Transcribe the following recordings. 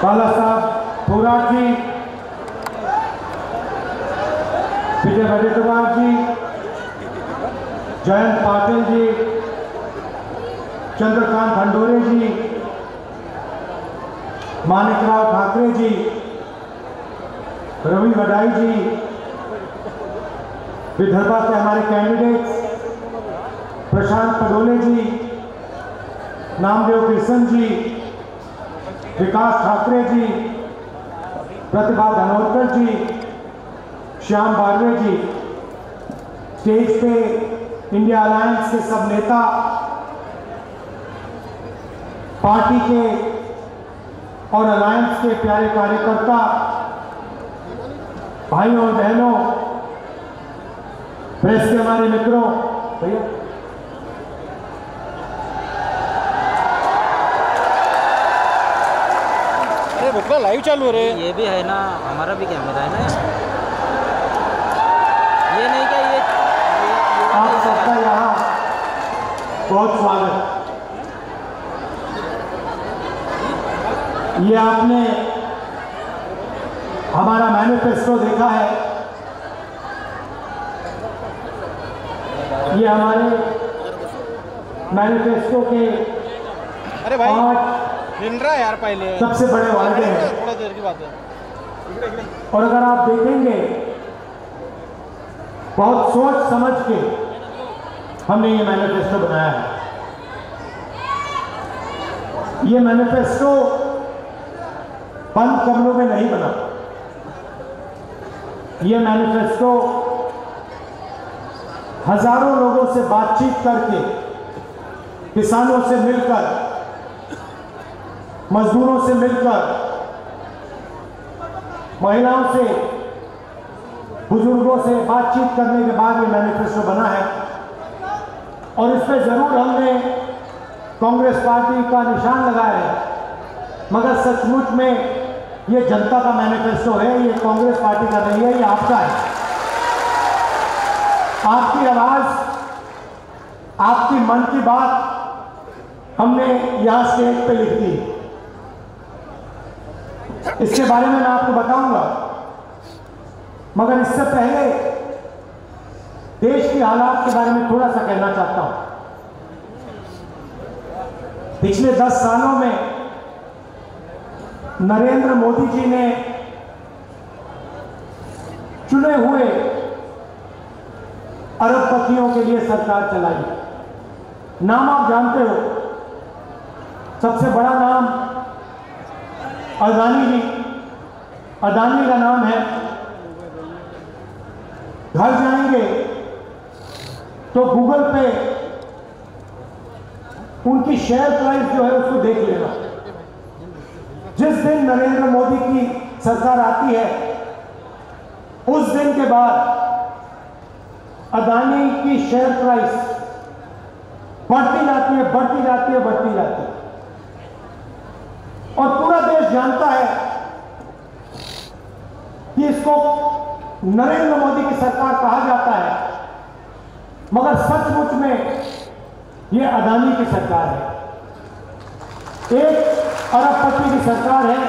बाला साहब थोराट जी, विजय वडेट्टीवार जी, जयंत पाटिल जी, चंद्रकांत खंडोरे जी, मानिकराव ठाकरे जी, रवि वडाई जी, विदर्भा के हमारे कैंडिडेट्स प्रशांत पडोले जी, नामदेव कृष्ण जी, विकास ठाकरे जी, प्रतिभा धनोरकर जी, श्याम बारवे जी, स्टेज पे इंडिया अलायंस के सब नेता, पार्टी के और अलायंस के प्यारे कार्यकर्ता, भाइयों और बहनों, प्रेस के हमारे मित्रों, भैया अरे लाइव चालू है रे। ये भी है ना, हमारा भी कैमरा है ना, ये नहीं क्या ये आप सबका यहाँ बहुत स्वागत। ये आपने हमारा मैनिफेस्टो देखा है, ये हमारे मैनिफेस्टो के अरे भाई मिल रहा है यार, पहले सबसे बड़े वादे हैं। थोड़ा देर की बात है। और अगर आप देखेंगे बहुत सोच समझ के हमने ये मैनिफेस्टो बनाया है। ये मैनिफेस्टो बंद कमरों में नहीं बना, ये मैनिफेस्टो हजारों लोगों से बातचीत करके, किसानों से मिलकर, मजदूरों से मिलकर, महिलाओं से, बुजुर्गों से बातचीत करने के बाद ये मैनिफेस्टो बना है। और इस पर जरूर हमने कांग्रेस पार्टी का निशान लगाया है, मगर सचमुच में ये जनता का मैनिफेस्टो है, ये कांग्रेस पार्टी का नहीं है, ये आपका है। आपकी आवाज, आपकी मन की बात हमने यहां स्टेज पे लिख दी। इसके बारे में मैं आपको बताऊंगा, मगर इससे पहले देश की हालात के बारे में थोड़ा सा कहना चाहता हूं। पिछले 10 सालों में नरेंद्र मोदी जी ने चुने हुए अरबपतियों के लिए सरकार चलाई। नाम आप जानते हो, सबसे बड़ा नाम अदानी जी, अदानी का नाम है। घर जाएंगे तो गूगल पे उनकी शेयर प्राइस जो है उसको देख लेना। जिस दिन नरेंद्र मोदी की सरकार आती है, उस दिन के बाद अदानी की शेयर प्राइस बढ़ती जाती है, बढ़ती जाती है, बढ़ती जाती है। और पूरा देश जानता है कि इसको नरेंद्र मोदी की सरकार कहा जाता है, मगर सचमुच में यह अदानी की सरकार है। एक अरबपति की सरकार है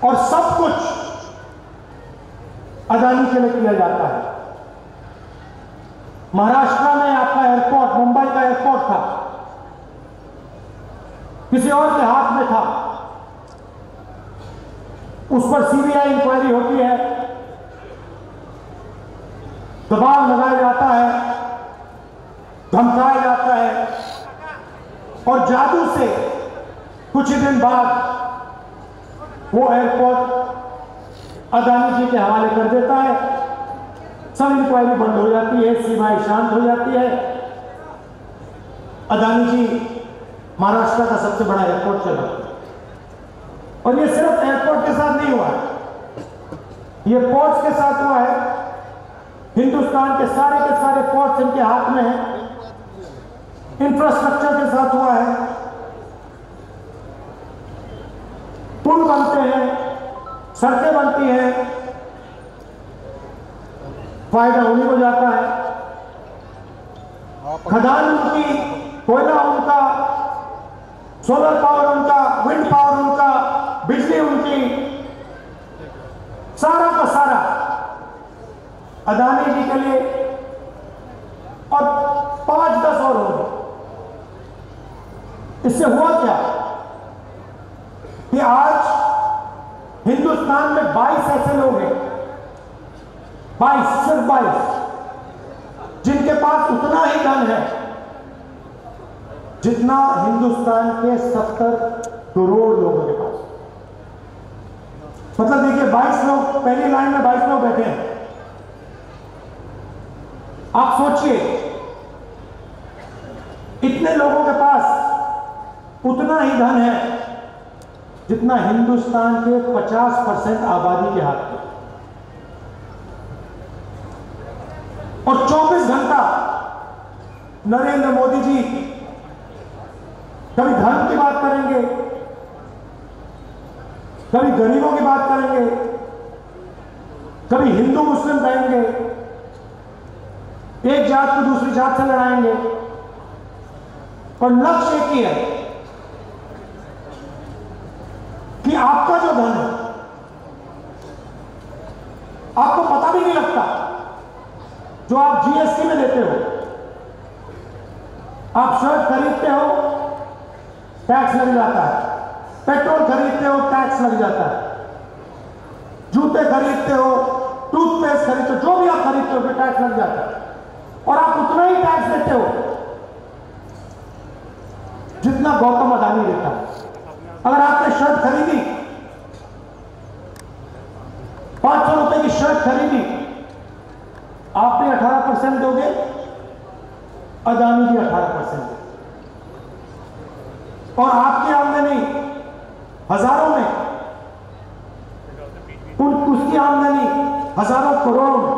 और सब कुछ अदानी के लिए किया जाता है। महाराष्ट्र में आपका एयरपोर्ट, मुंबई का एयरपोर्ट था, किसी और के हाथ में था। उस पर सीबीआई इंक्वायरी होती है, दबाव लगाया जाता है, धमकाया जाता है, और जादू से कुछ ही दिन बाद वो एयरपोर्ट अदानी जी के हवाले कर देता है। सब इंक्वायरी बंद हो जाती है, सीमाएं शांत हो जाती है। अदानी जी महाराष्ट्र का सबसे बड़ा एयरपोर्ट चलाते हैं। और ये सिर्फ एयरपोर्ट के साथ नहीं हुआ है, ये पोर्ट्स के साथ हुआ है। हिंदुस्तान के सारे पोर्ट्स इनके हाथ में हैं। इंफ्रास्ट्रक्चर के साथ हुआ है, पुल बनते हैं, सड़कें बनती हैं, फायदा उन्हीं को जाता है। खदान उनकी, कोयला उनका, सोलर पावर उनका, विंड पावर उनका, बिजली उनकी, सारा का सारा अदानी जी के लिए, और 5-10 और होंगे। इससे हुआ क्या कि आज हिंदुस्तान में 22 ऐसे लोग हैं, 22, सिर्फ 22, जिनके पास उतना ही धन है जितना हिंदुस्तान के 70 करोड़ लोगों के पास। मतलब देखिए, 22 लोग पहली लाइन में 22 लोग बैठे हैं। आप सोचिए, इतने लोगों के पास उतना ही धन है जितना हिंदुस्तान के 50% आबादी के हाथ में। और 24 घंटा नरेंद्र मोदी जी कभी धर्म की बात करेंगे, कभी गरीबों की बात करेंगे, कभी हिंदू मुस्लिम कहेंगे, एक जात को दूसरी जात से लड़ाएंगे, और लक्ष्य एक ही है कि आपका जो धन है, आपको पता भी नहीं लगता, जो आप जीएसटी में देते हो। आप शर्ट खरीदते हो, टैक्स लग जाता है, पेट्रोल खरीदते हो, टैक्स लग जाता है, जूते खरीदते हो, टूथपेस्ट खरीदते हो, जो भी आप खरीदते हो फिर टैक्स लग जाता है, और आप उतना ही टैक्स देते हो जितना गौतम अडानी देता है। अगर आपने शर्ट खरीदी, 500 रुपए की शर्ट खरीदी, आप भी 18% दोगे, अडानी भी 18% दोगे, और आपकी आमदनी हजारों में, उसकी आमदनी हजारों करोड़ में,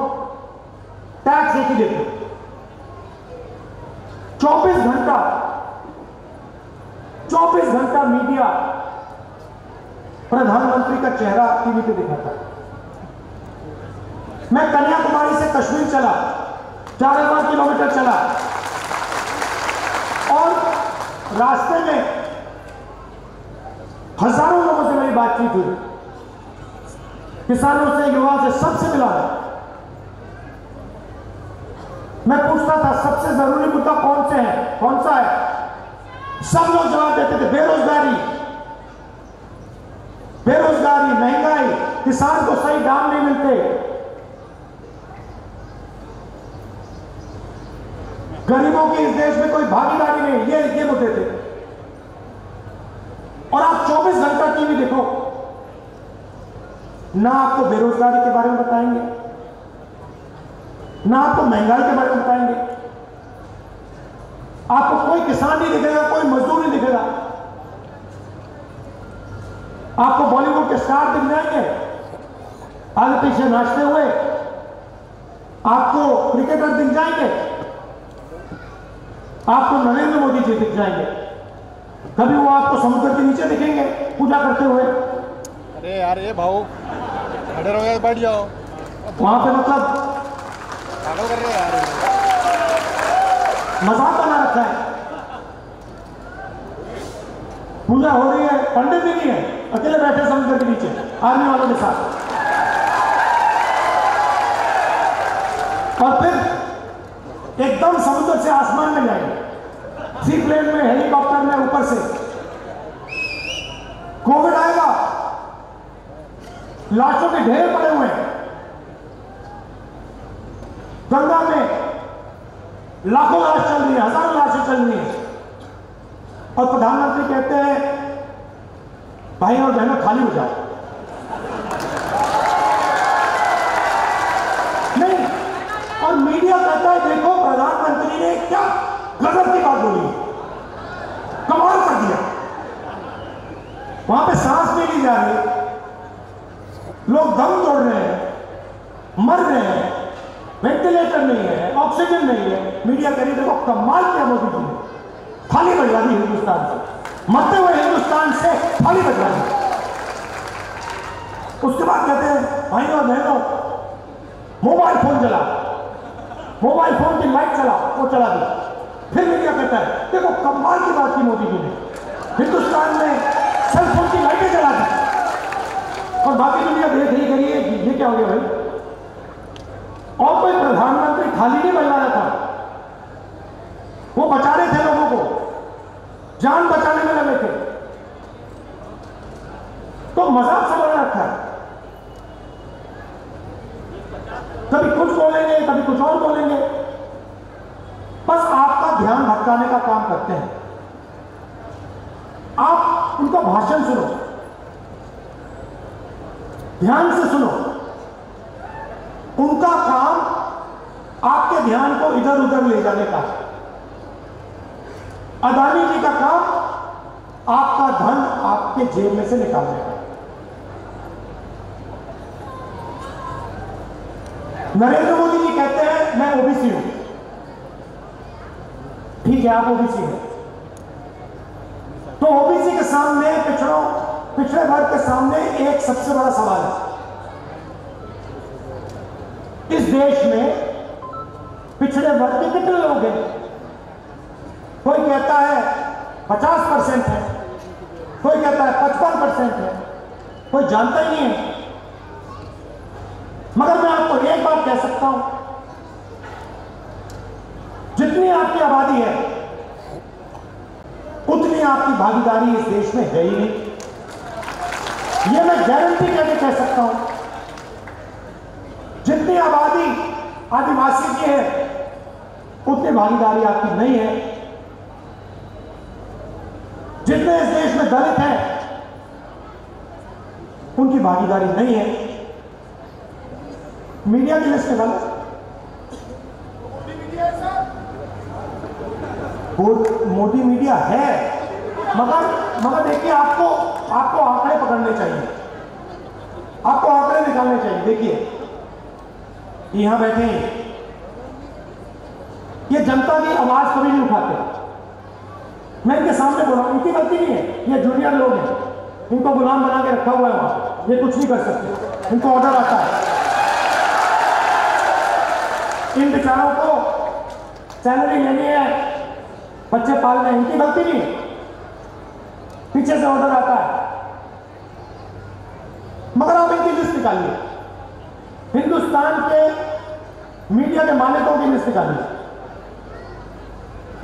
टैक्स एक ही देते। 24 घंटा मीडिया प्रधानमंत्री का चेहरा टीवी पे दिखाता है। मैं कन्याकुमारी से कश्मीर चला, 4000 किलोमीटर चला, और रास्ते में हजारों लोगों से मेरी बातचीत हुई, किसानों से, युवाओं से, सबसे मिला। मैं पूछता था सबसे जरूरी मुद्दा कौन से है, कौन सा है? सब लोग जवाब देते थे बेरोजगारी, बेरोजगारी, महंगाई, किसान को सही दाम नहीं मिलते, गरीबों की इस देश में कोई भागीदारी नहीं, ये मुद्दे थे। और आप 24 घंटा टीवी देखो, ना आपको बेरोजगारी के बारे में बताएंगे, ना आपको महंगाई के बारे में बताएंगे, आपको कोई किसान नहीं दिखेगा, कोई मजदूर नहीं दिखेगा। आपको बॉलीवुड के स्टार दिख जाएंगे आगे पीछे नाचते हुए, आपको क्रिकेटर दिख जाएंगे, आपको नरेंद्र मोदी जी दिख जाएंगे, कभी वो आपको समुद्र के नीचे दिखेंगे पूजा करते हुए। अरे यार ये भाऊ खड़े रहो, बैठ जाओ वहां पे, मतलब पागल कर रहे हैं यार, मजाक बना रखा है। पूजा हो रही है, पंडित भी नहीं है, अकेले बैठे समुद्र के नीचे आर्मी वालों के साथ। और फिर एकदम समुद्र से आसमान में जाएंगे, सी प्लेन में, हेलीकॉप्टर में, ऊपर से। कोविड आएगा, लाशों के ढेर पड़े हुए हैं गंगा में, लाखों लाश चल रही है, हजारों लाशें चल रही हैं, और प्रधानमंत्री कहते हैं भाई और बहनों खाली हो जाओ। नहीं, और मीडिया कहता है देखो प्रधानमंत्री ने क्या गजब की बात बोली, कमाल कर दिया। वहां पे सांस नहीं ली जा रही, लोग दम तोड़ रहे हैं, मर रहे हैं, वेंटिलेटर नहीं है, ऑक्सीजन नहीं है। मीडिया कह रही देखो कमाल किया मोदी जी ने, थाली बजवा दी हिंदुस्तान से, मरते हुए हिंदुस्तान से थाली बजवा दी। उसके बाद कहते हैं भाइयों और बहनों मोबाइल फोन जला, मोबाइल फोन की लाइट चला, वो चला दी। फिर मीडिया कहता है देखो कमाल की बात की मोदी जी ने, हिंदुस्तान में सेल फोन की लाइटें जला दी। और बाकी दुनिया देख रही करिए ये क्या हो गया भाई। और कोई प्रधानमंत्री खाली नहीं बन रहा था, वो बचा रहे थे लोगों को, जान बचाने में लगे थे। तो मजाक समझ रखा है, कभी कुछ बोलेंगे कभी कुछ और बोलेंगे, बस आपका ध्यान भटकाने का काम करते हैं। आप उनका भाषण सुनो, ध्यान से सुनो। उनका काम आपके ध्यान को इधर उधर ले जाने का है। अदानी जी का काम आपका धन आपके जेब में से निकालने का। नरेंद्र मोदी जी कहते हैं मैं ओबीसी हूं, ठीक है आप ओबीसी हैं, तो ओबीसी के सामने पिछड़े वर्ग के सामने एक सबसे बड़ा सवाल है। इस देश में पिछड़े वर्ग के कितने लोग हैं? कोई कहता है 50% है, कोई कहता है 55% है, कोई जानता ही नहीं है। मगर मैं आपको एक बात कह सकता हूं, जितनी आपकी आबादी है उतनी आपकी भागीदारी इस देश में है ही नहीं। यह मैं गारंटी करके कह सकता हूं। जितनी आबादी आदिवासी की है उतनी भागीदारी आपकी नहीं है। जितने इस देश में दलित हैं उनकी भागीदारी नहीं है। मीडिया की लिस्ट निकालो, मोदी मीडिया है, मगर देखिए आपको आंकड़े पकड़ने चाहिए, आपको आंकड़े निकालने चाहिए। देखिए यहां बैठे हैं, ये जनता की आवाज कभी नहीं उठाते। मैं इनके सामने बोला, इनकी गलती नहीं है, ये जूनियर लोग हैं, इनको गुलाम बना के रखा हुआ है वहां, ये कुछ नहीं कर सकते, इनको ऑर्डर आता है। इन बेचारों को सैलरी लेनी है, बच्चे पालने, इनकी गलती नहीं, पीछे से ऑर्डर आता है। मगर आप इनकी लिस्ट निकालिए, हिंदुस्तान के मीडिया के मालिकों की लिस्ट निकालिए,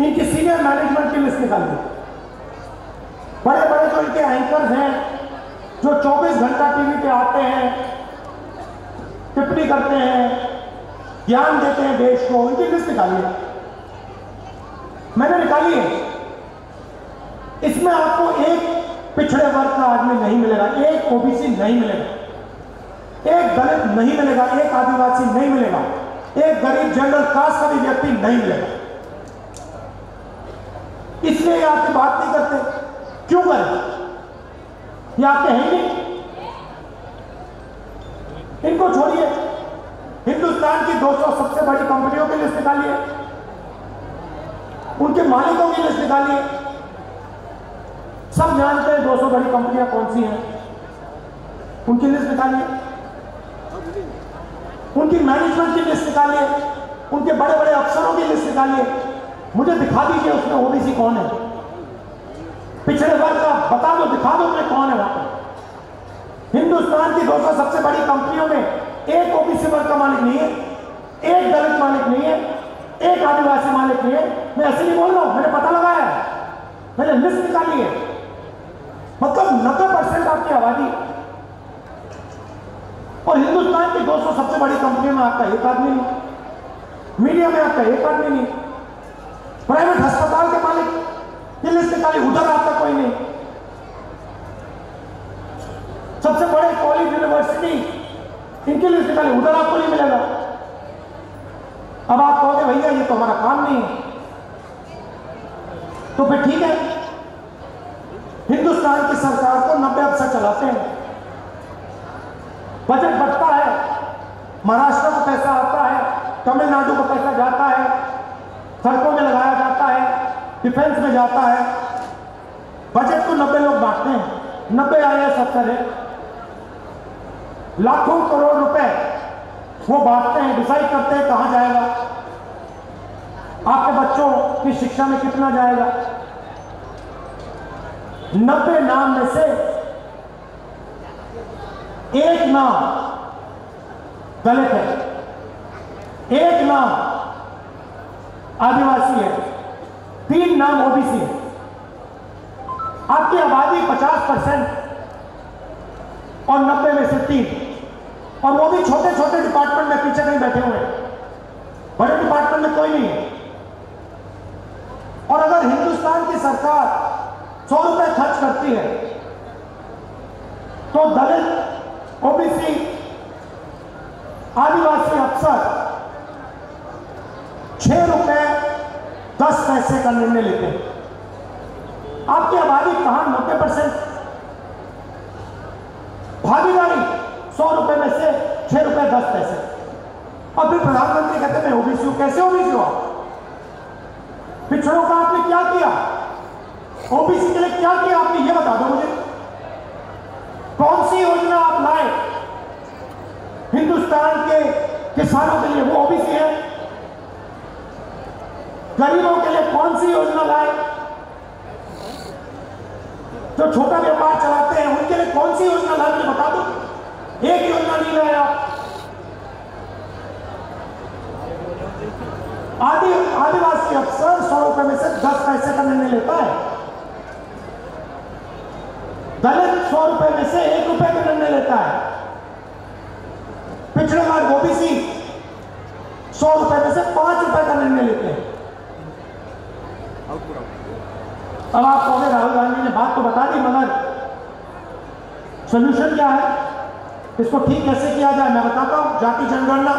इनकी सीनियर मैनेजमेंट की लिस्ट निकालिए। बड़े बड़े जो इनके एंकर्स हैं, जो 24 घंटा टीवी पे आते हैं, टिप्पणी करते हैं, ज्ञान देते हैं देश को, इनकी लिस्ट निकालिए। मैंने निकाली है। इसमें आपको एक पिछड़े वर्ग का आदमी नहीं मिलेगा, एक ओबीसी नहीं मिलेगा, एक दलित नहीं मिलेगा, एक आदिवासी नहीं मिलेगा, एक गरीब जनरल कास्ट का भी व्यक्ति नहीं मिलेगा। इसलिए ये आपकी बात नहीं करते। क्यों करें? ये आपके हैं नहीं। इनको छोड़िए, हिंदुस्तान की 200 सबसे बड़ी कंपनियों की लिस्ट निकालिए, उनके मालिकों की लिस्ट निकालिए। सब जानते हैं 200 बड़ी कंपनियां कौन सी हैं, उनकी लिस्ट निकालिए, उनकी मैनेजमेंट की लिस्ट निकालिए, उनके बड़े बड़े अफसरों की लिस्ट निकालिए। मुझे दिखा दीजिए उसमें ओबीसी कौन है, पिछड़े वर्ग का बता दो, दिखा दो उसमें कौन है वहां पर। हिंदुस्तान की 200 सबसे बड़ी कंपनियों में एक ओबीसी वर्ग का मालिक नहीं है, एक दलित मालिक नहीं है, एक आदिवासी मालिक नहीं है। मैं ऐसे नहीं बोल रहा हूं, मैंने पता लगाया है, मैंने लिस्ट निकाली है। मतलब 90% आपकी आबादी, और हिंदुस्तान की 200 सबसे बड़ी कंपनियों में आपका एक आदमी नहीं, मीडिया में आपका एक आदमी नहीं, प्राइवेट अस्पताल के मालिक की लिस्ट निकाली, उधर आपका कोई नहीं। सबसे बड़े कॉलेज यूनिवर्सिटी, इनकी लिस्ट निकाली, उधर आपको नहीं मिलेगा। अब आप कहोगे भैया ये तो हमारा काम नहीं है, तो फिर ठीक है, हिंदुस्तान की सरकार को 90 अफसर चलाते हैं, बजट बढ़ता है, महाराष्ट्र को पैसा आता है, तमिलनाडु को पैसा जाता है, सड़कों में लगाया जाता है, डिफेंस में जाता है। बजट को 90 लोग बांटते हैं, 90 IAS अफसर है, लाखों करोड़ रुपए वो बांटते हैं, डिसाइड करते हैं कहां जाएगा, आपके बच्चों की शिक्षा में कितना जाएगा। 90 नाम में से एक नाम दलित है, एक नाम आदिवासी है, 3 नाम ओबीसी है। आपकी आबादी 50% और 90 में से 3, और वो भी छोटे छोटे डिपार्टमेंट में पीछे कहीं बैठे हुए हैं, बड़े डिपार्टमेंट में कोई नहीं है। और अगर हिंदुस्तान की सरकार 100 रुपए खर्च करती है तो दलित, ओबीसी, आदिवासी अफसर 6 रुपए 10 पैसे का निर्णय लेते हैं। आपकी आबादी कहां 90%, भागीदारी 100 रुपए में से 6 रुपए 10 पैसे, और फिर प्रधानमंत्री कहते हैं मैं ओबीसी हूं। कैसे ओबीसी हो? पिछड़ों का आपने क्या किया? ओबीसी के लिए क्या किया आपने, ये बता दो मुझे। कौन सी योजना आप लाए हिंदुस्तान के किसानों के लिए? वो ओबीसी है। गरीबों के लिए कौन सी योजना लाए? जो छोटा व्यापार चलाते हैं उनके लिए कौन सी योजना लाए, मुझे बता दो। एक योजना नहीं लाए आप। आदिवासी अफसर 100 रुपए में से 10 पैसे का निर्णय लेता है। दलित 100 रुपए में से 1 रुपए का निर्णय लेता है। पिछड़े वर्ग ओबीसी 100 रुपए में से 5 रुपए का निर्णय लेते हैं। अब आप कहोगे राहुल गांधी ने बात तो बता दी, मगर सोल्यूशन क्या है, इसको ठीक कैसे किया जाए? मैं बताता हूं। जाति जनगणना,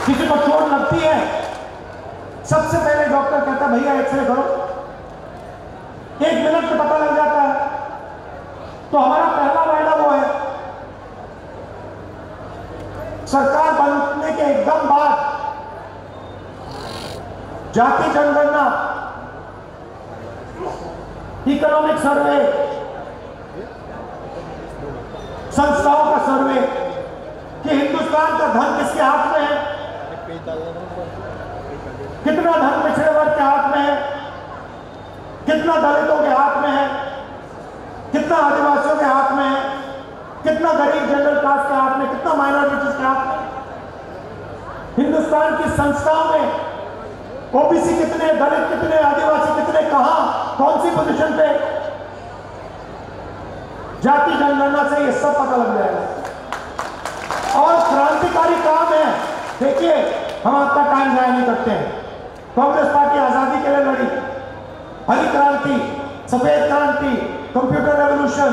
किसी को चोट लगती है, सबसे पहले डॉक्टर कहता है भैया एक्सरे करो, 1 मिनट में पता लग जाता है। तो हमारा पहला वायदा वो है, सरकार बनने के एकदम बाद जाति जनगणना, इकोनॉमिक सर्वे, संस्थाओं का सर्वे कि हिंदुस्तान का धन किसके हाथ में है, कितना धन पिछड़े वर्ग के हाथ में है, कितना दलितों के हाथ में है, कितना आदिवासियों के हाथ में है, कितना गरीब जनरल कास्ट के हाथ में, कितना माइनॉरिटीज के हाथ में। हिंदुस्तान की संस्थाओं में ओबीसी कितने, दलित कितने, आदिवासी कितने, कहां, कौन सी पोजीशन पे, जाति जनगणना से ये सब पता लग जाएगा। और क्रांतिकारी काम है। देखिए, हम आपका टाइम जाया नहीं करते हैं। कांग्रेस पार्टी आजादी के लिए लड़ी, हरी क्रांति, सफेद क्रांति, कंप्यूटर रेवोल्यूशन,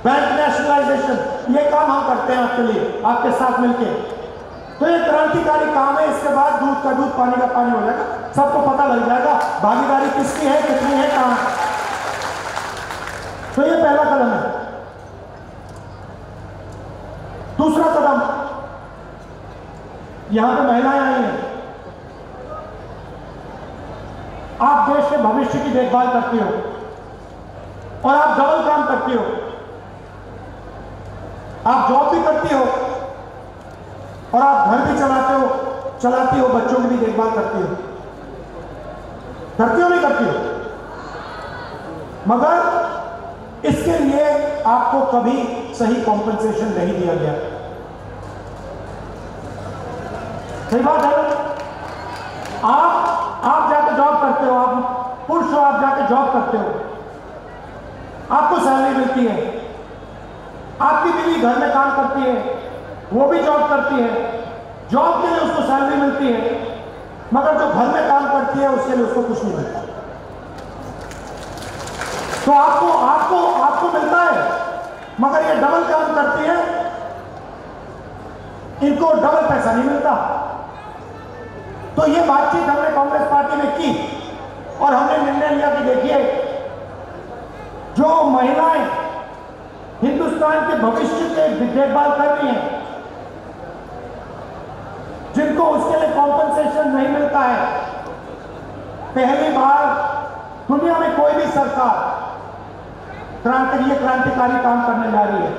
बैंक नेशनलाइजेशन, ये काम हम करते हैं आपके लिए, आपके साथ मिलके। तो ये क्रांतिकारी काम है। इसके बाद दूध का दूध, पानी का पानी हो जाएगा, सबको पता लग जाएगा भागीदारी किसकी है, कितनी है, कहां। तो ये पहला कदम है। दूसरा कदम, यहां पे महिलाएं आई हैं। आप देश के भविष्य की देखभाल करती हो और आप डबल काम करती हो। आप जॉब भी करती हो और आप घर भी चलाती हो, बच्चों की भी देखभाल करती हो। करती हो नहीं करती हो? मगर इसके लिए आपको कभी सही कॉम्पेंसेशन नहीं दिया गया। सही बात है। आप जाके जॉब करते हो, आप पुरुष हो, आप जाके जॉब करते हो, आपको सैलरी मिलती है। आपकी बीवी घर में काम करती है, वो भी जॉब करती है, जॉब के लिए उसको सैलरी मिलती है, मगर जो घर में काम करती है उसके लिए उसको कुछ नहीं मिलता। तो आपको मिलता है, मगर ये डबल काम करती है, इनको डबल पैसा नहीं मिलता। तो ये बातचीत हमने कांग्रेस पार्टी में की और हमने निर्णय लिया कि देखिए, जो महिलाएं हिंदुस्तान के भविष्य की देखभाल कर रही हैं, जिनको उसके लिए कॉम्पेंसेशन नहीं मिलता है, पहली बार दुनिया में कोई भी सरकार क्रांतिकारी काम करने जा रही है।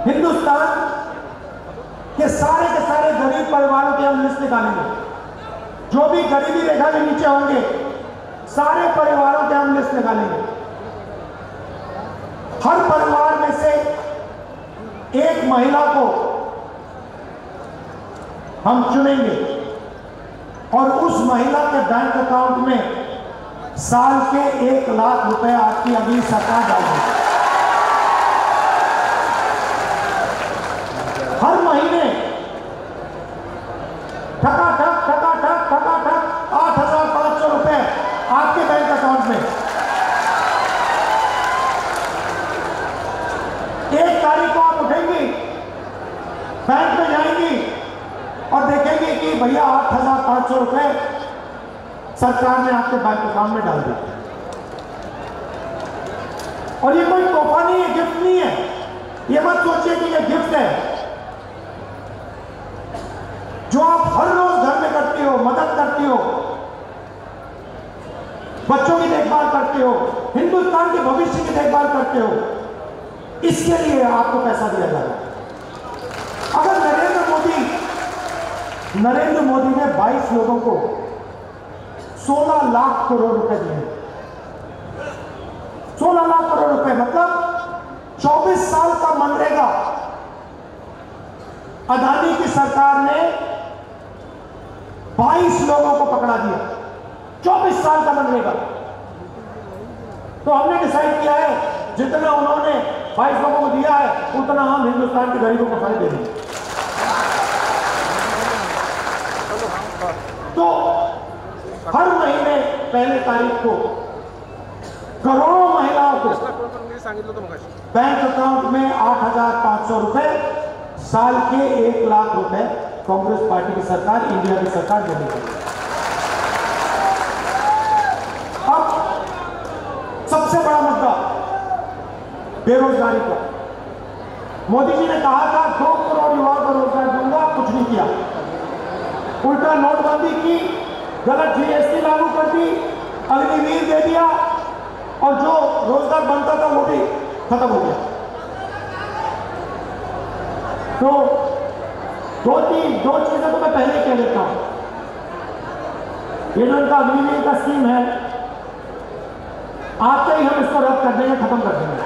हिंदुस्तान के सारे गरीब परिवारों की हम लिस्ट निकालेंगे। जो भी गरीबी रेखा के नीचे होंगे, सारे परिवारों के हम लिस्ट निकालेंगे। हर परिवार में से एक महिला को हम चुनेंगे और उस महिला के बैंक अकाउंट में साल के 1 लाख रुपए आपकी अगली सरकार डालेगी। हर महीने ठकाठक 8,500 रुपए आपके बैंक अकाउंट में। 1 तारीख को आप उठेंगी, बैंक में जाएंगी और देखेंगे कि भैया 8,500 रुपए सरकार ने आपके बैंक अकाउंट में डाल दिया। और ये कोई तोहफा नहीं है, गिफ्ट नहीं है। ये मत सोचिए कि ये गिफ्ट है। जो आप हर रोज घर में करती हो, मदद करती हो, बच्चों की देखभाल करते हो, हिंदुस्तान के भविष्य की देखभाल करते हो, इसके लिए आपको पैसा दिया जा रहा है। अगर नरेंद्र मोदी ने 22 लोगों को 16 लाख करोड़ रुपए दिए। 16 लाख करोड़ रुपए मतलब 24 साल का मनरेगा अदानी की सरकार ने 22 लोगों को पकड़ा दिया। 24 साल का मनरेगा। तो हमने डिसाइड किया है जितना उन्होंने 22 लोगों को दिया है उतना हम हिंदुस्तान के गरीबों को फंड दे देंगे। तो हर महीने 1 तारीख को करोड़ों महिलाओं को बैंक अकाउंट में 8,500 रुपए, साल के 1 लाख रुपए कांग्रेस पार्टी की सरकार, इंडिया की सरकार देगी। अब सबसे बड़ा मुद्दा बेरोजगारी का। मोदी जी ने कहा था 2 करोड़ युवाओं को रोजगार दूंगा, कुछ नहीं किया। उल्टा नोटबंदी की, गलत जीएसटी लागू कर दी, अग्निवीर दे दिया और जो रोजगार बनता था वो भी खत्म हो गया। तो दो चीजें तो मैं पहले कह लेता हूं। ये जो इनका अग्निवीर का स्कीम है, आते ही हम इसको रद्द कर देंगे, खत्म कर देंगे।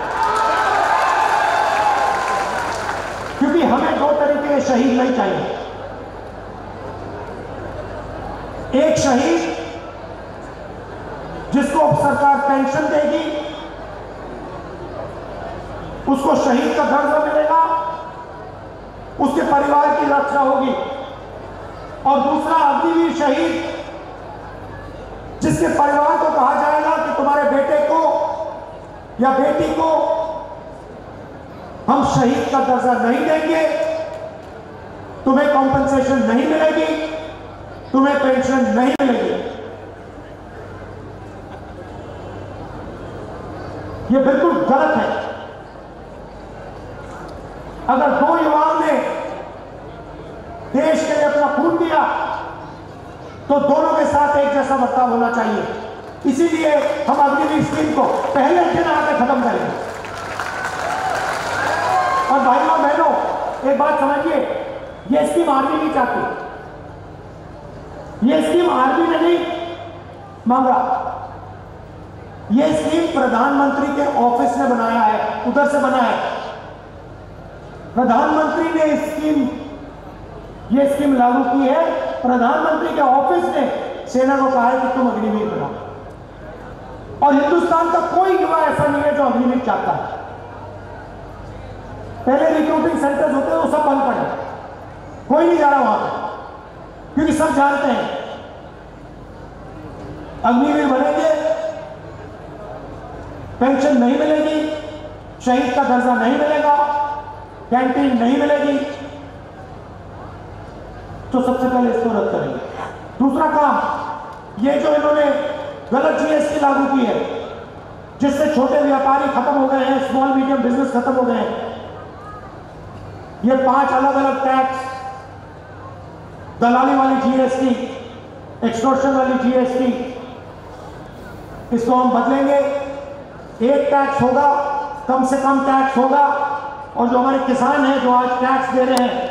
क्योंकि हमें 2 तरीके के शहीद नहीं चाहिए। एक शहीद जिसको सरकार पेंशन देगी, उसको शहीद का दर्जा मिलेगा, उसके परिवार की रक्षा होगी। और दूसरा अग्निवीर शहीद जिसके परिवार को कहा जाएगा कि तुम्हारे बेटे को या बेटी को हम शहीद का दर्जा नहीं देंगे, तुम्हें कॉम्पेंसेशन नहीं मिलेगी, तुम्हें पेंशन नहीं मिलेगी। यह बिल्कुल गलत है। अगर 2 युवाओं ने देश के लिए अपना खून दिया तो दोनों के साथ एक जैसा बर्ताव होना चाहिए। इसीलिए हम अग्निवीर स्कीम को पहले दिन आकर खत्म करेंगे। और भाइयों बहनों, एक बात समझिए, यह स्कीम आर्मी नहीं चाहती। यह स्कीम आर्मी ने नहीं मांगा, यह स्कीम प्रधानमंत्री के ऑफिस ने बनाया है, उधर से बना है। प्रधानमंत्री ने यह स्कीम लागू की है। प्रधानमंत्री के ऑफिस ने सेना को कहा है कि तुम अग्निवीर बनाओ। और हिंदुस्तान का कोई युवा ऐसा नहीं है जो अग्निवीर चाहता है। पहले रिक्रूटिंग सेंटर्स होते हैं, वो सब बंद पड़े, कोई नहीं जा रहा वहां पर, क्योंकि सब जानते हैं अग्निवीर बनेंगे, पेंशन नहीं मिलेगी, शहीद का दर्जा नहीं मिलेगा, कैंटीन नहीं मिलेगी। तो सबसे पहले इसको रद्द करेंगे। दूसरा काम, ये जो इन्होंने गलत जीएसटी लागू की है, जिससे छोटे व्यापारी खत्म हो गए हैं, स्मॉल मीडियम बिजनेस खत्म हो गए हैं। ये 5 अलग अलग टैक्स, दलाली वाली जीएसटी, एक्सटॉर्शन वाली जीएसटी, इसको हम बदलेंगे। एक टैक्स होगा, कम से कम टैक्स होगा। और जो हमारे किसान हैं जो आज टैक्स दे रहे हैं,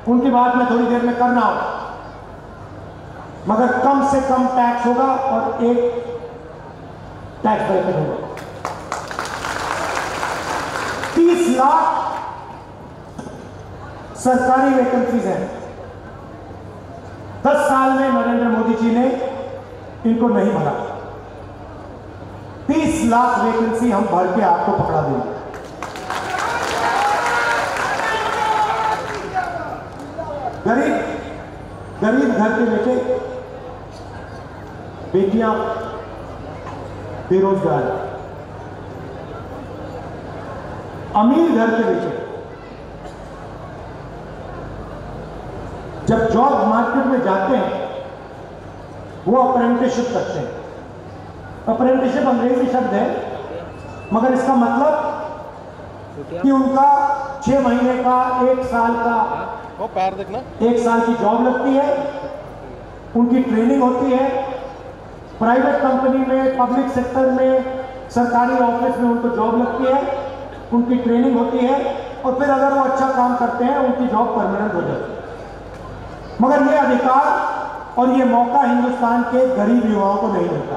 उनकी बात मैं थोड़ी देर में करना हो, मगर कम से कम टैक्स होगा और एक टैक्स ब्रैकेट होगा। 30 लाख सरकारी वैकेंसीज हैं। 10 साल में नरेंद्र मोदी जी ने इनको नहीं भरा। 30 लाख वैकेंसी हम भर के आपको पकड़ा देंगे। गरीब घर के बेटे बेटियां बेरोजगार, अमीर घर के बेटे जब जॉब मार्केट में जाते हैं वो अप्रेंटिसशिप करते हैं। अप्रेंटिसशिप अंग्रेजी शब्द है, मगर इसका मतलब कि उनका 6 महीने का, 1 साल का, वो पैर देखना, 1 साल की जॉब लगती है, उनकी ट्रेनिंग होती है। प्राइवेट कंपनी में, पब्लिक सेक्टर में, सरकारी ऑफिस में उनको जॉब लगती है, उनकी ट्रेनिंग होती है और फिर अगर वो अच्छा काम करते हैं उनकी जॉब परमानेंट हो जाती है। मगर ये अधिकार और ये मौका हिंदुस्तान के गरीब युवाओं को नहीं मिलता।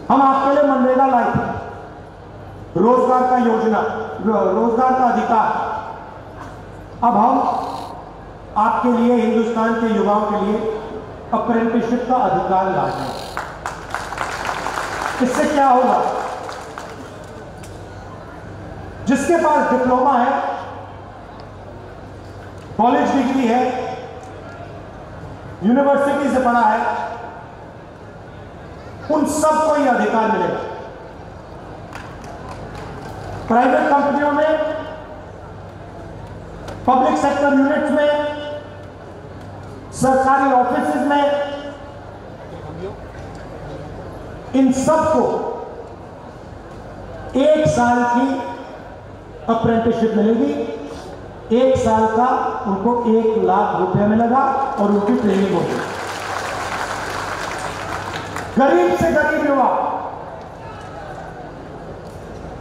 हम आपके लिए मनरेगा लाए थे, रोजगार का योजना, रोजगार का अधिकार। अब हम आपके लिए, हिंदुस्तान के युवाओं के लिए अप्रेंटिसशिप का अधिकार ला रहे हैं। इससे क्या होगा? जिसके पास डिप्लोमा है, कॉलेज डिग्री है, यूनिवर्सिटी से पढ़ा है, उन सबको यह अधिकार मिलेगा। प्राइवेट कंपनियों में, पब्लिक सेक्टर यूनिट्स में, सरकारी ऑफिस में, इन सबको 1 साल की अप्रेंटिसशिप मिलेगी। 1 साल का उनको 1 लाख रुपए मिलेगा और उनकी ट्रेनिंग होगी। गरीब से गरीब युवा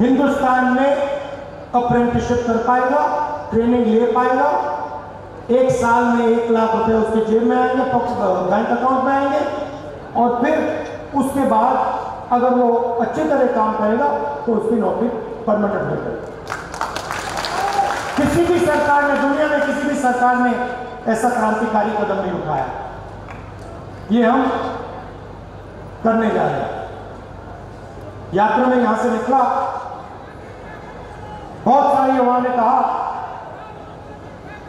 हिंदुस्तान में अप्रेंटिसशिप कर पाएगा, ट्रेनिंग ले पाएगा। 1 साल में 1 लाख रुपए उसके जेब में आएंगे, बैंक अकाउंट में आएंगे और फिर उसके बाद अगर वो अच्छी तरह काम करेगा तो उसकी नौकरी परमानेंट हो जाएगी। किसी भी सरकार ने, दुनिया में किसी भी सरकार ने ऐसा क्रांतिकारी कदम नहीं उठाया। ये हम करने जा रहे हैं। यात्रा में यहां से निकला, बहुत सारे युवाओं ने कहा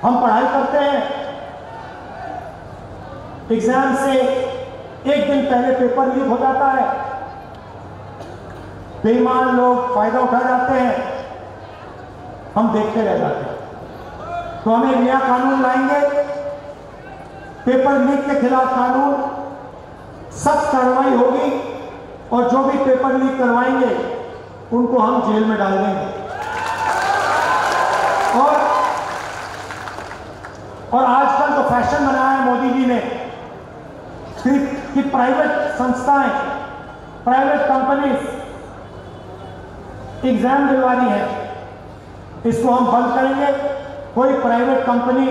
हम पढ़ाई करते हैं, एग्जाम से 1 दिन पहले पेपर लीक हो जाता है, बेईमान लोग फायदा उठा जाते हैं, हम देखते रह जाते हैं। तो हम एक नया कानून लाएंगे, पेपर लीक के खिलाफ कानून, सख्त कार्रवाई होगी और जो भी पेपर लीक करवाएंगे उनको हम जेल में डाल देंगे। और आजकल तो फैशन बनाया है मोदी जी ने कि प्राइवेट संस्थाएं, प्राइवेट कंपनीज एग्जाम दिलवानी है, इसको हम बंद करेंगे। कोई प्राइवेट कंपनी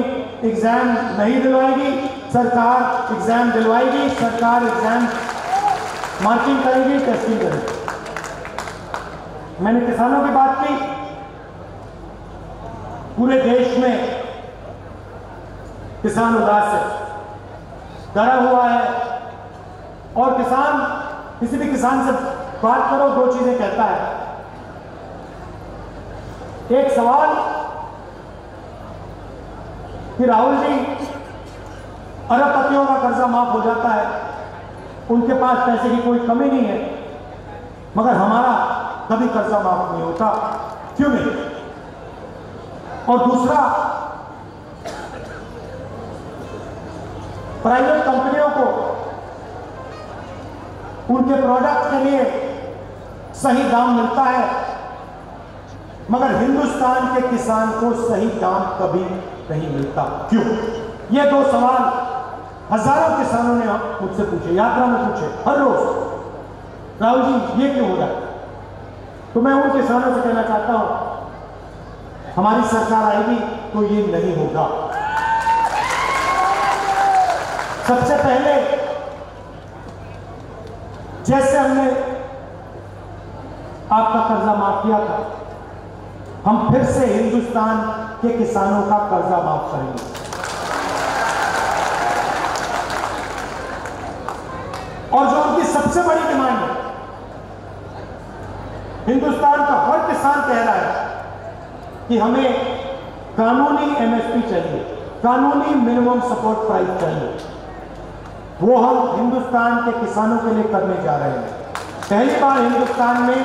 एग्जाम नहीं दिलवाएगी, सरकार एग्जाम दिलवाएगी, सरकार एग्जाम मार्किंग करेगी, टेस्टिंग करेगी। मैंने किसानों की बात की। पूरे देश में किसान उदास है, डरा हुआ है और किसान, किसी भी किसान से बात करो 2 चीजें कहता है। एक सवाल कि राहुल जी, अरबपतियों का कर्जा माफ हो जाता है, उनके पास पैसे की कोई कमी नहीं है, मगर हमारा कभी कर्जा माफ नहीं होता, क्यों नहीं? और दूसरा, प्राइवेट कंपनियों को उनके प्रोडक्ट के लिए सही दाम मिलता है, मगर हिंदुस्तान के किसान को सही दाम कभी नहीं मिलता, क्यों? ये 2 सवाल हजारों किसानों ने मुझसे पूछे, यात्रा में पूछे, हर रोज, राहुल जी ये क्यों हो रहा है? तो मैं उन किसानों से कहना चाहता हूं, हमारी सरकार आएगी तो ये नहीं होगा। सबसे पहले जैसे हमने आपका कर्जा माफ किया था, हम फिर से हिंदुस्तान के किसानों का कर्जा माफ करेंगे। और जो उनकी सबसे बड़ी डिमांड है, हिंदुस्तान का हर किसान कह रहा है कि हमें कानूनी एमएसपी चाहिए, कानूनी मिनिमम सपोर्ट प्राइस चाहिए। वो हम हिंदुस्तान के किसानों के लिए करने जा रहे हैं। पहली बार हिंदुस्तान में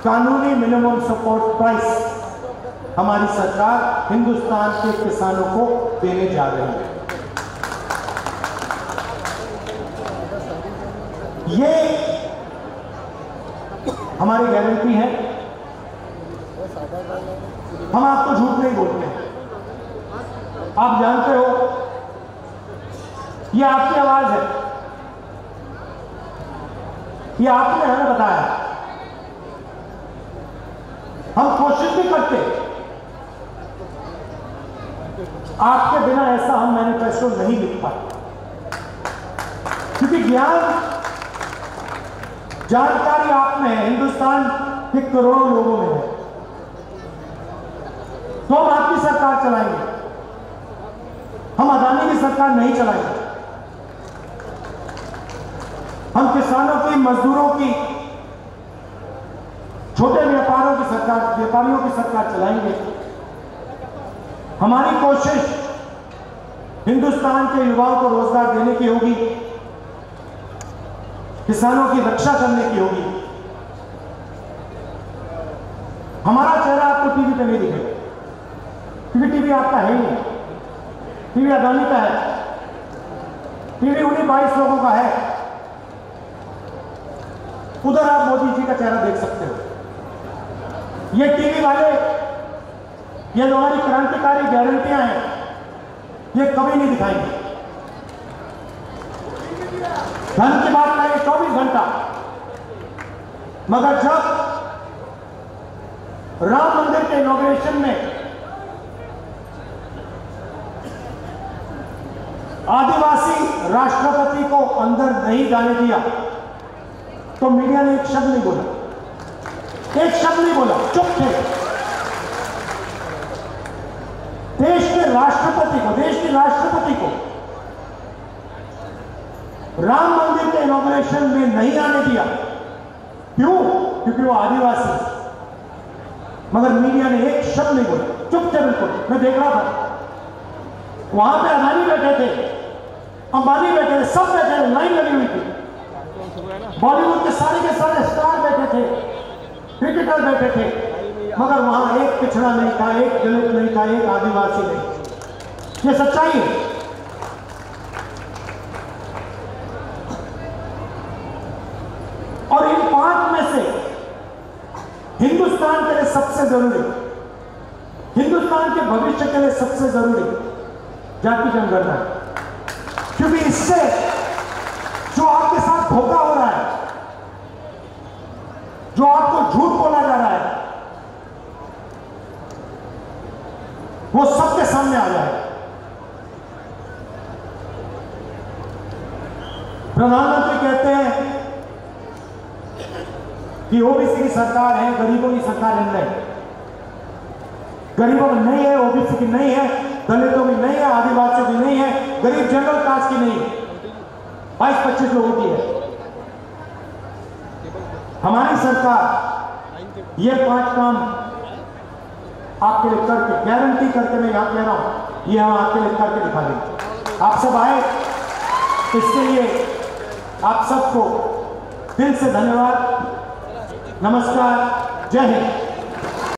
कानूनी मिनिमम सपोर्ट प्राइस हमारी सरकार हिंदुस्तान के किसानों को देने जा रही है। ये हमारी गारंटी है। हम आपको झूठ नहीं बोलते हैं। आप जानते हो, ये आपकी आवाज है, ये आपने हमें बताया। हम कोशिश भी करते, आपके बिना ऐसा हम मैनिफेस्टो नहीं लिख पाते, क्योंकि ज्ञान जानकारी आप में है, हिंदुस्तान के करोड़ों लोगों में है। तो हम आपकी सरकार चलाएंगे, हम अदानी की सरकार नहीं चलाएंगे। हम किसानों की, मजदूरों की, छोटे व्यापारियों की सरकार चलाएंगे। हमारी कोशिश हिंदुस्तान के युवाओं को रोजगार देने की होगी, किसानों की रक्षा करने की होगी। हमारा चेहरा आपको टीवी पे नहीं दिखेगा, क्योंकि टीवी आपका है ही नहीं। टीवी अदानी का है, टीवी उन्हीं 22 लोगों का है। उधर आप मोदी जी का चेहरा देख सकते हो। ये टीवी वाले, ये जो हमारी क्रांतिकारी गारंटियां हैं, ये कभी नहीं दिखाएंगे। धन की बात करें 24 घंटा, मगर जब राम मंदिर के इनॉग्रेशन में आदिवासी राष्ट्रपति को अंदर नहीं जाने दिया, तो मीडिया ने एक शब्द नहीं बोला, एक शब्द नहीं बोला, चुप थे। देश के राष्ट्रपति को, देश की राष्ट्रपति को राम मंदिर के इनॉग्रेशन में नहीं आने दिया। क्यों? क्योंकि वो आदिवासी है। मगर मीडिया ने एक शब्द नहीं बोला, चुप थे बिल्कुल। मैं देख रहा था, वहां पे अदानी बैठे थे, अंबानी बैठे थे, सब बैठे थे, लाइन लगी हुई थी। बॉलीवुड के सारे स्टार बैठे थे, क्रिकेटर बैठे थे, मगर वहां एक पिछड़ा नहीं था, एक दलित नहीं था, एक आदिवासी नहीं। ये सच्चाई है। और इन 5 में से हिंदुस्तान के लिए सबसे जरूरी, हिंदुस्तान के भविष्य के लिए सबसे जरूरी जाति जनगणना है। क्योंकि इससे जो आपके साथ धोखा हो रहा है, जो आपको झूठ बोला जा रहा है, वो सबके सामने आ जाए। प्रधानमंत्री कहते हैं कि ओबीसी की सरकार है, गरीबों की सरकार नहीं। गरीबों की नहीं है, ओबीसी की नहीं है, दलितों की नहीं है, आदिवासियों की नहीं है, गरीब जनरल कास्ट की नहीं है, 22-25 लोगों की है। हमारी सरकार ये 5 काम आपके लिए करके, गारंटी करके मैं यहां कह रहा हूं, ये हम आपके लिए करके दिखा देंगे। आप सब आए, इसके लिए आप सबको दिल से धन्यवाद। नमस्कार, जय हिंद।